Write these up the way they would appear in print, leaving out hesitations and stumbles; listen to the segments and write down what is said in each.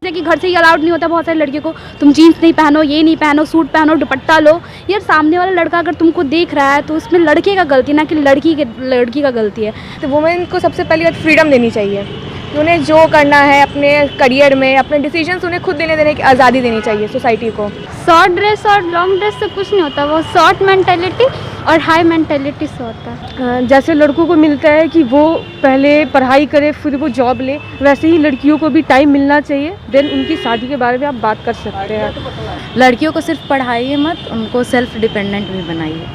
हैं कि घर से ही अलाउड नहीं होता बहुत सारी लड़कियों को, तुम जीन्स नहीं पहनो, ये नहीं पहनो, सूट पहनो, दुपट्टा लो। यार सामने वाला लड़का अगर तुमको देख रहा है तो उसमें लड़के का गलती ना कि लड़की का गलती है। तो वुमेन को सबसे पहली बात फ्रीडम देनी चाहिए कि उन्हें जो करना है अपने करियर में, अपने डिसीजंस उन्हें खुद देने की आज़ादी देनी चाहिए सोसाइटी को। शॉर्ट ड्रेस और लॉन्ग ड्रेस से कुछ नहीं होता, वो शॉर्ट मेंटेलिटी और हाई मेंटेलिटी से होता है। जैसे लड़कों को मिलता है कि वो पहले पढ़ाई करे फिर वो जॉब ले, वैसे ही लड़कियों को भी टाइम मिलना चाहिए, देन उनकी शादी के बारे में आप बात कर सकते हैं। लड़कियों को सिर्फ पढ़ाइए मत, उनको सेल्फ डिपेंडेंट भी बनाइए।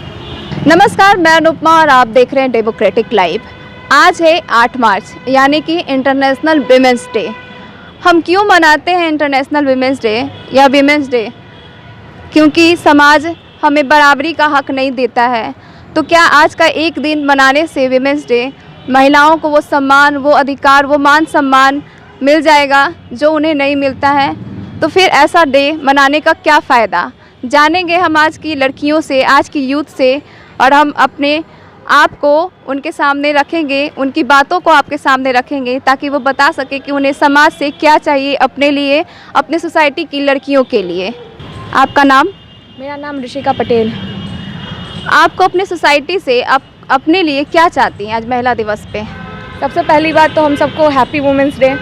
नमस्कार, मैं अनुपमा और आप देख रहे हैं डेमोक्रेटिक लाइव। आज है 8 मार्च यानी कि इंटरनेशनल वीमेंस डे। हम क्यों मनाते हैं इंटरनेशनल वीमेंस डे या वीमेंस डे? क्योंकि समाज हमें बराबरी का हक नहीं देता है। तो क्या आज का एक दिन मनाने से वीमेंस डे महिलाओं को वो सम्मान, वो अधिकार, वो मान सम्मान मिल जाएगा जो उन्हें नहीं मिलता है? तो फिर ऐसा डे मनाने का क्या फ़ायदा? जानेंगे हम आज की लड़कियों से, आज की यूथ से, और हम अपने आप को उनके सामने रखेंगे, उनकी बातों को आपके सामने रखेंगे ताकि वो बता सके कि उन्हें समाज से क्या चाहिए अपने लिए, अपने सोसाइटी की लड़कियों के लिए। आपका नाम? मेरा नाम ऋषिका पटेल। आपको अपने सोसाइटी से अपने लिए क्या चाहती हैं आज महिला दिवस पे? सबसे पहली बात तो हम सबको हैप्पी वुमेंस डे,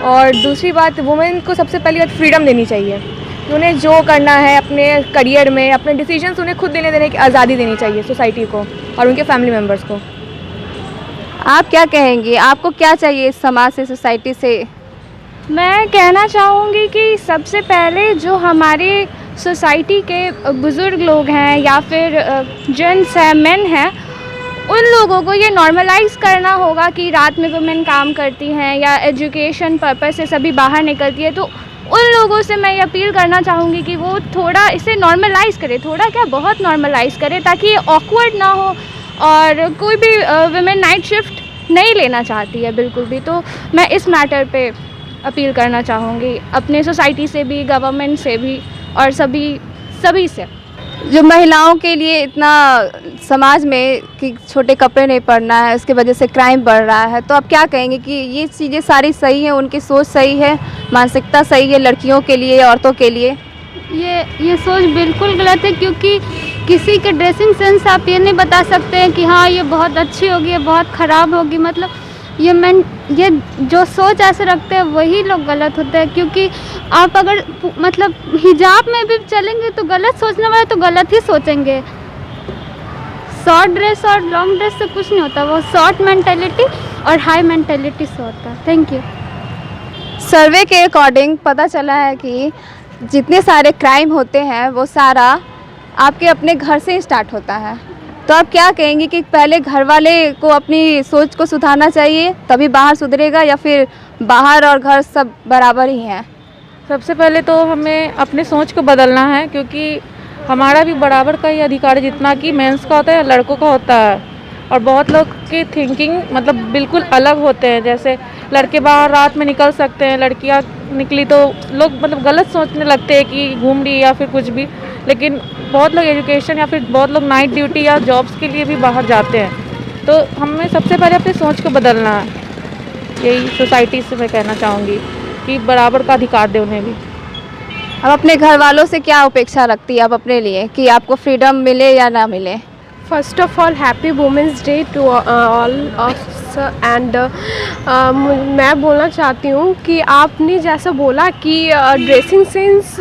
और दूसरी बात वुमेन को सबसे पहली बात फ्रीडम देनी चाहिए कि उन्हें जो करना है अपने करियर में, अपने डिसीजंस उन्हें खुद देने की आज़ादी देनी चाहिए सोसाइटी को और उनके फैमिली मेम्बर्स को। आप क्या कहेंगी, आपको क्या चाहिए इस समाज से, सोसाइटी से? मैं कहना चाहूँगी कि सबसे पहले जो हमारे सोसाइटी के बुज़ुर्ग लोग हैं या फिर जेंट्स हैं, मेन हैं, उन लोगों को ये नॉर्मलाइज़ करना होगा कि रात में वुमेन काम करती हैं या एजुकेशन पर्पस से सभी बाहर निकलती है। तो उन लोगों से मैं ये अपील करना चाहूँगी कि वो थोड़ा इसे नॉर्मलाइज़ करे, थोड़ा क्या बहुत नॉर्मलाइज़ करे, ताकि ये ऑकवर्ड ना हो। और कोई भी वुमेन नाइट शिफ्ट नहीं लेना चाहती है बिल्कुल भी। तो मैं इस मैटर पे अपील करना चाहूँगी अपने सोसाइटी से भी, गवर्नमेंट से भी और सभी से। जो महिलाओं के लिए इतना समाज में कि छोटे कपड़े नहीं पहनना है, उसकी वजह से क्राइम बढ़ रहा है, तो आप क्या कहेंगे कि ये चीज़ें सारी सही हैं, उनकी सोच सही है, मानसिकता सही है लड़कियों के लिए, औरतों के लिए? ये सोच बिल्कुल गलत है, क्योंकि किसी के ड्रेसिंग सेंस आप ये नहीं बता सकते हैं कि हाँ ये बहुत अच्छी होगी, ये बहुत ख़राब होगी। मतलब ये जो सोच ऐसे रखते हैं वही लोग गलत होते हैं। क्योंकि आप अगर मतलब हिजाब में भी चलेंगे तो गलत सोचने वाले तो गलत ही सोचेंगे। शॉर्ट ड्रेस और लॉन्ग ड्रेस से कुछ नहीं होता, वो शॉर्ट मेंटेलिटी और हाई मेंटेलिटी से होता है। Thank you. सर्वे के अकॉर्डिंग पता चला है कि जितने सारे क्राइम होते हैं वो सारा आपके अपने घर से ही स्टार्ट होता है। तो आप क्या कहेंगे कि पहले घर वाले को अपनी सोच को सुधारना चाहिए तभी बाहर सुधरेगा, या फिर बाहर और घर सब बराबर ही हैं? सबसे पहले तो हमें अपने सोच को बदलना है, क्योंकि हमारा भी बराबर का ही अधिकार है जितना कि मेंस का होता है, लड़कों का होता है। और बहुत लोग की थिंकिंग मतलब बिल्कुल अलग होते हैं। जैसे लड़के बाहर रात में निकल सकते हैं, लड़कियां निकली तो लोग मतलब गलत सोचने लगते हैं कि घूम रही या फिर कुछ भी। लेकिन बहुत लोग एजुकेशन या फिर बहुत लोग नाइट ड्यूटी या जॉब्स के लिए भी बाहर जाते हैं। तो हमें सबसे पहले अपनी सोच को बदलना है। यही सोसाइटी से मैं कहना चाहूँगी कि बराबर का अधिकार दें उन्हें भी। अब अपने घर वालों से क्या अपेक्षा रखती है आप अपने लिए कि आपको फ्रीडम मिले या ना मिले? First of all happy women's day to all of and मैं बोलना चाहती हूँ कि आपने जैसा बोला कि ड्रेसिंग सेंस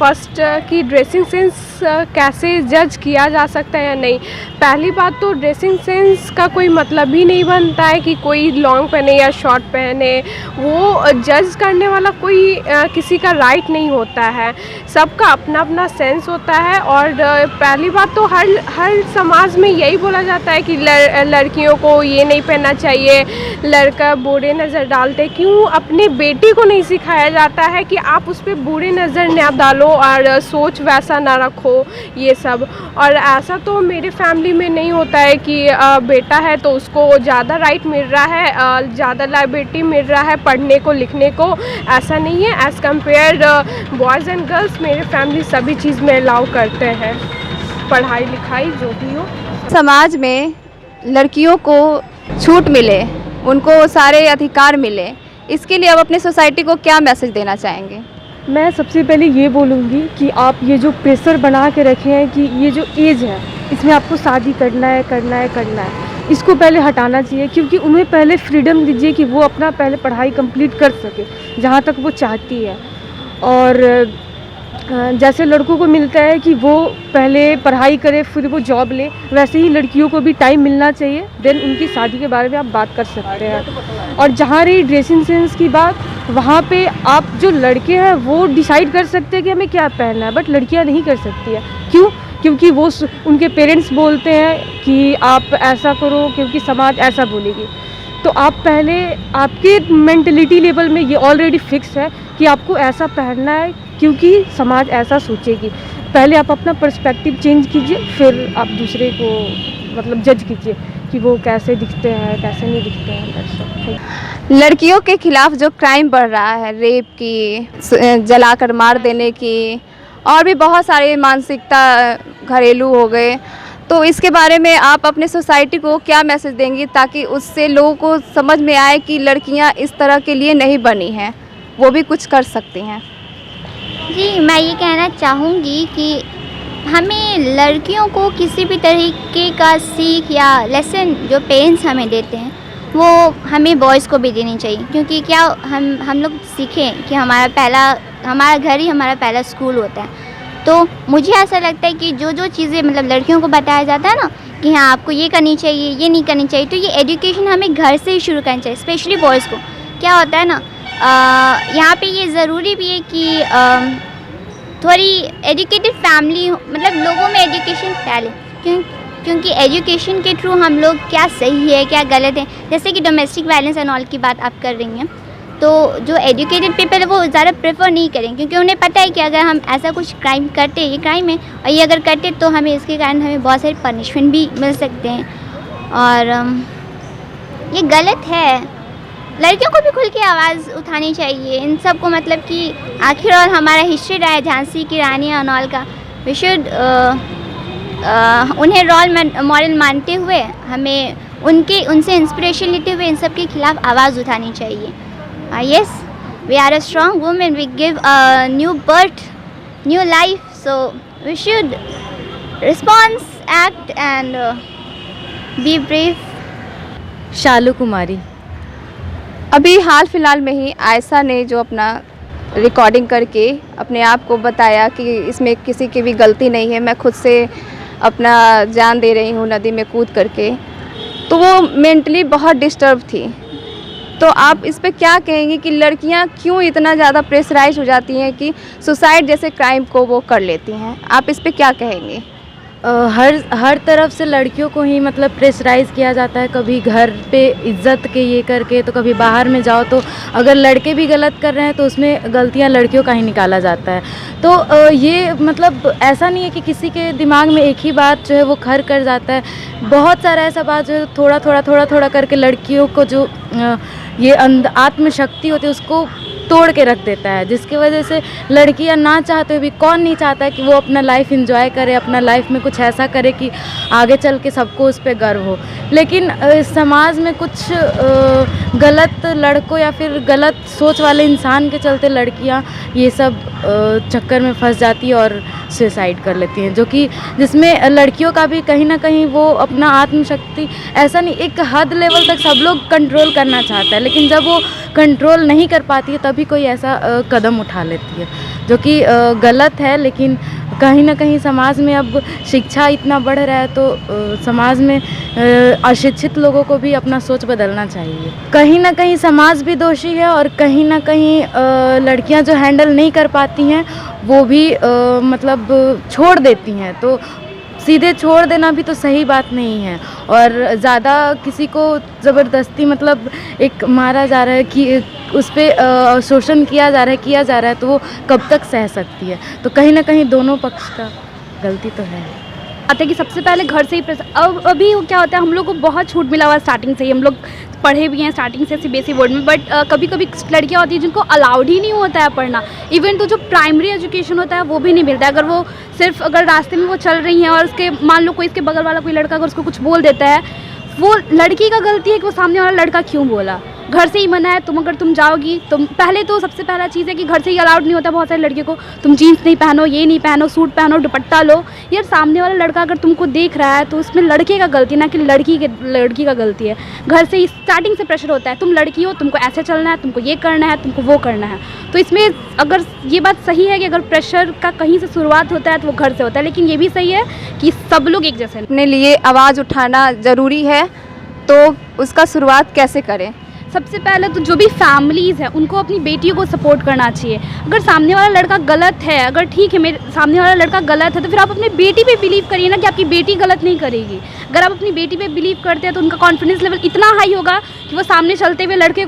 फर्स्ट कि ड्रेसिंग सेंस कैसे जज किया जा सकता है या नहीं। पहली बात तो ड्रेसिंग सेंस का कोई मतलब ही नहीं बनता है कि कोई लॉन्ग पहने या शॉर्ट पहने, वो जज करने वाला कोई किसी का राइट नहीं होता है। सबका अपना अपना सेंस होता है। और पहली बात तो हर समाज में यही बोला जाता है कि लड़कियों को ये नहीं पहनना चाहिए, लड़का बुरे नज़र डालते। क्यों अपने बेटी को नहीं सिखाया जाता है कि आप उस पर बुरे नज़र ना डालो और सोच वैसा ना रखो, ये सब। और ऐसा तो मेरे फैमिली में नहीं होता है कि बेटा है तो उसको ज़्यादा राइट मिल रहा है, ज़्यादा लाइबिलिटी मिल रहा है पढ़ने को, लिखने को। ऐसा नहीं है। As compare boys and girls मेरे फैमिली सभी चीज़ में अलाउ करते हैं, पढ़ाई लिखाई जो भी हो। समाज में लड़कियों को छूट मिले, उनको सारे अधिकार मिले, इसके लिए आप अपनी सोसाइटी को क्या मैसेज देना चाहेंगे? मैं सबसे पहले ये बोलूँगी कि आप ये जो प्रेशर बना के रखे हैं कि ये जो एज है इसमें आपको शादी करना है, इसको पहले हटाना चाहिए, क्योंकि उन्हें पहले फ्रीडम दीजिए कि वो अपना पहले पढ़ाई कंप्लीट कर सके जहाँ तक वो चाहती है। और जैसे लड़कों को मिलता है कि वो पहले पढ़ाई करे फिर वो जॉब ले, वैसे ही लड़कियों को भी टाइम मिलना चाहिए, देन उनकी शादी के बारे में आप बात कर सकते हैं। और जहाँ रही ड्रेसिंग सेंस की बात, वहाँ पे आप जो लड़के हैं वो डिसाइड कर सकते हैं कि हमें क्या पहनना है, बट लड़कियाँ नहीं कर सकती है। क्यों? क्योंकि वो उनके पेरेंट्स बोलते हैं कि आप ऐसा करो क्योंकि समाज ऐसा बोलेगी। तो आप पहले, आपके मेंटलिटी लेवल में ये ऑलरेडी फिक्स है कि आपको ऐसा पहनना है क्योंकि समाज ऐसा सोचेगी। पहले आप अपना पर्सपेक्टिव चेंज कीजिए, फिर आप दूसरे को मतलब जज कीजिए कि वो कैसे दिखते हैं, कैसे नहीं दिखते हैं। लड़कियों के खिलाफ जो क्राइम बढ़ रहा है, रेप की, जलाकर मार देने की, और भी बहुत सारे मानसिकता घरेलू हो गए, तो इसके बारे में आप अपने सोसाइटी को क्या मैसेज देंगी ताकि उससे लोगों को समझ में आए कि लड़कियां इस तरह के लिए नहीं बनी हैं, वो भी कुछ कर सकती हैं? जी, मैं ये कहना चाहूँगी कि हमें लड़कियों को किसी भी तरीके का सीख या लेसन जो पेरेंट्स हमें देते हैं वो हमें बॉयज़ को भी देनी चाहिए, क्योंकि क्या हम लोग सीखें कि हमारा घर ही हमारा पहला स्कूल होता है। तो मुझे ऐसा लगता है कि जो चीज़ें मतलब लड़कियों को बताया जाता है ना कि हाँ आपको ये करनी चाहिए, ये नहीं करनी चाहिए, तो ये एजुकेशन हमें घर से ही शुरू करनी चाहिए, स्पेशली बॉयज़ को। क्या होता है ना, यहाँ पे ये ज़रूरी भी है कि थोड़ी एजुकेटेड फैमिली, मतलब लोगों में एजुकेशन फैले, क्योंकि एजुकेशन के थ्रू हम लोग क्या सही है क्या गलत है, जैसे कि डोमेस्टिक वायलेंस एंड ऑल की बात आप कर रही हैं, तो जो एजुकेटेड पीपल है वो ज़्यादा प्रेफर नहीं करें, क्योंकि उन्हें पता है कि अगर हम ऐसा कुछ क्राइम करते, ये क्राइम है और ये अगर करते तो हमें इसके कारण हमें बहुत सारी पनिशमेंट भी मिल सकते हैं, और ये गलत है। लड़कियों को भी खुल के आवाज़ उठानी चाहिए इन सब को, मतलब कि आखिर और हमारा हिस्ट्री रहा है झांसी की रानी और ऑल का, वी शुड उन्हें रोल मॉडल मानते हुए हमें उनसे इंस्पिरेशन लेते हुए इन सब के खिलाफ आवाज़ उठानी चाहिए। Yes, we are a strong woman. We give a new birth, new life. So we should respond, act, and be brave. शालू कुमारी। अभी हाल फिलहाल में ही आयशा ने जो अपना रिकॉर्डिंग करके अपने आप को बताया कि इसमें किसी की भी गलती नहीं है, मैं खुद से अपना जान दे रही हूँ नदी में कूद करके, तो वो मेंटली बहुत डिस्टर्ब थी। तो आप इस पे क्या कहेंगी कि लड़कियां क्यों इतना ज़्यादा प्रेशराइज हो जाती हैं कि सुसाइड जैसे क्राइम को वो कर लेती हैं? आप इस पे क्या कहेंगे? हर तरफ से लड़कियों को ही मतलब प्रेशराइज़ किया जाता है, कभी घर पे इज्जत के ये करके, तो कभी बाहर में जाओ तो अगर लड़के भी गलत कर रहे हैं तो उसमें गलतियां लड़कियों का ही निकाला जाता है। तो ये मतलब ऐसा नहीं है कि किसी के दिमाग में एक ही बात जो है वो घर कर जाता है, बहुत सारा ऐसा बात जो है थोड़ा थोड़ा करके लड़कियों को जो ये आत्मशक्ति होती है उसको तोड़ के रख देता है, जिसकी वजह से लड़कियां ना चाहते हुए भी, कौन नहीं चाहता है कि वो अपना लाइफ एंजॉय करे, अपना लाइफ में कुछ ऐसा करे कि आगे चल के सबको उस पर गर्व हो। लेकिन समाज में कुछ गलत लड़कों या फिर गलत सोच वाले इंसान के चलते लड़कियां ये सब चक्कर में फंस जाती है और सुसाइड कर लेती हैं, जो कि जिसमें लड़कियों का भी कहीं ना कहीं वो अपना आत्मशक्ति, ऐसा नहीं, एक हद लेवल तक सब लोग कंट्रोल करना चाहता है, लेकिन जब वो कंट्रोल नहीं कर पाती है तभी कोई ऐसा कदम उठा लेती है जो कि गलत है। लेकिन कहीं ना कहीं समाज में अब शिक्षा इतना बढ़ रहा है तो समाज में अशिक्षित लोगों को भी अपना सोच बदलना चाहिए। कहीं ना कहीं समाज भी दोषी है और कहीं ना कहीं लड़कियां जो हैंडल नहीं कर पाती हैं वो भी मतलब छोड़ देती हैं, तो सीधे छोड़ देना भी तो सही बात नहीं है। और ज़्यादा किसी को ज़बरदस्ती मतलब एक मारा जा रहा है कि उस पर शोषण किया जा रहा है तो वो कब तक सह सकती है? तो कहीं ना कहीं दोनों पक्ष का गलती तो है। आते कि सबसे पहले घर से ही अभी क्या होता है, हम लोग को बहुत छूट मिला हुआ स्टार्टिंग से ही, हम लोग पढ़े भी हैं स्टार्टिंग से सीबीएसई बोर्ड में, बट कभी कभी लड़कियां होती हैं जिनको अलाउड ही नहीं होता है पढ़ना, इवन तो जो प्राइमरी एजुकेशन होता है वो भी नहीं मिलता है। अगर वो सिर्फ अगर रास्ते में वो चल रही हैं और उसके मान लो कोई इसके बगल वाला कोई लड़का अगर उसको कुछ बोल देता है, वो लड़की का गलती है कि वो सामने वाला लड़का क्यों बोला, घर से ही मना है। अगर तुम जाओगी तो पहले तो सबसे पहला चीज़ है कि घर से ही अलाउड नहीं होता बहुत सारी लड़कियों को, तुम जीन्स नहीं पहनो, ये नहीं पहनो, सूट पहनो, दुपट्टा लो। यार सामने वाला लड़का अगर तुमको देख रहा है तो उसमें लड़के का गलती है ना कि लड़की का गलती है। घर से ही स्टार्टिंग से प्रेशर होता है, तुम लड़की हो, तुमको ऐसे चलना है, तुमको ये करना है, तुमको वो करना है। तो इसमें अगर ये बात सही है कि अगर प्रेशर का कहीं से शुरुआत होता है तो वो घर से होता है, लेकिन ये भी सही है कि सब लोग एक जैसे अपने लिए आवाज़ उठाना ज़रूरी है, तो उसका शुरुआत कैसे करें? सबसे पहले तो जो भी फैमिलीज़ हैं उनको अपनी बेटियों को सपोर्ट करना चाहिए। अगर सामने वाला लड़का गलत है, अगर ठीक है मेरे सामने वाला लड़का गलत है, तो फिर आप अपनी बेटी पे बिलीव करिए ना कि आपकी बेटी गलत नहीं करेगी। अगर आप अपनी बेटी पे बिलीव करते हैं तो उनका कॉन्फिडेंस लेवल इतना हाई होगा कि वो सामने चलते हुए लड़के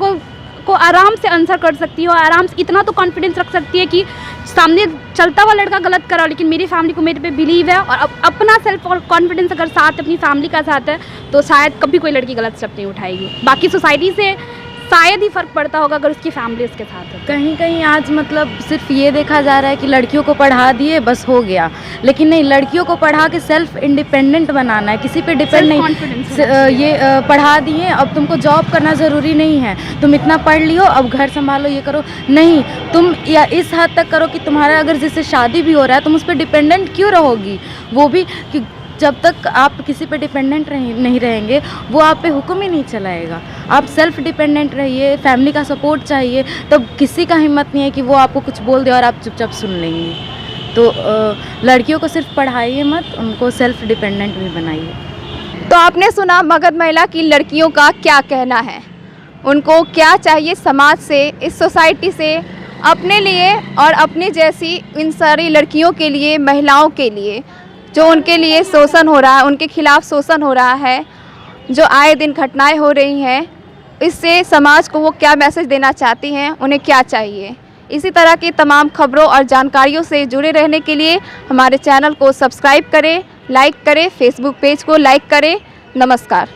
को आराम से आंसर कर सकती हो, आराम से इतना तो कॉन्फिडेंस रख सकती है कि सामने चलता हुआ लड़का गलत करा लेकिन मेरी फैमिली को मेरे पे बिलीव है, और अपना सेल्फ कॉन्फिडेंस अगर साथ अपनी फैमिली का साथ है तो शायद कभी कोई लड़की गलत स्टेप नहीं उठाएगी। बाकी सोसाइटी से शायद ही फ़र्क पड़ता होगा अगर उसकी फैमिली उसके साथ है। कहीं कहीं आज मतलब सिर्फ ये देखा जा रहा है कि लड़कियों को पढ़ा दिए बस हो गया, लेकिन नहीं, लड़कियों को पढ़ा के सेल्फ इंडिपेंडेंट बनाना है, किसी पे डिपेंड नहीं। ये पढ़ा दिए, अब तुमको जॉब करना ज़रूरी नहीं है, तुम इतना पढ़ लियो अब घर संभालो ये करो, नहीं, तुम या इस हद तक करो कि तुम्हारा अगर जिससे शादी भी हो रहा है तुम उस पर डिपेंडेंट क्यों रहोगी। वो भी कि जब तक आप किसी पे डिपेंडेंट नहीं रहेंगे वो आप पे हुक्म ही नहीं चलाएगा। आप सेल्फ डिपेंडेंट रहिए, फैमिली का सपोर्ट चाहिए, तब किसी का हिम्मत नहीं है कि वो आपको कुछ बोल दे और आप चुपचाप सुन लेंगे। तो लड़कियों को सिर्फ पढ़ाइए मत, उनको सेल्फ डिपेंडेंट भी बनाइए। तो आपने सुना मगध महिला की लड़कियों का क्या कहना है, उनको क्या चाहिए समाज से, इस सोसाइटी से, अपने लिए और अपनी जैसी इन सारी लड़कियों के लिए, महिलाओं के लिए जो उनके लिए शोषण हो रहा है, उनके खिलाफ शोषण हो रहा है, जो आए दिन घटनाएं हो रही हैं, इससे समाज को वो क्या मैसेज देना चाहती हैं, उन्हें क्या चाहिए। इसी तरह की तमाम खबरों और जानकारियों से जुड़े रहने के लिए हमारे चैनल को सब्सक्राइब करें, लाइक करें, फेसबुक पेज को लाइक करें। नमस्कार।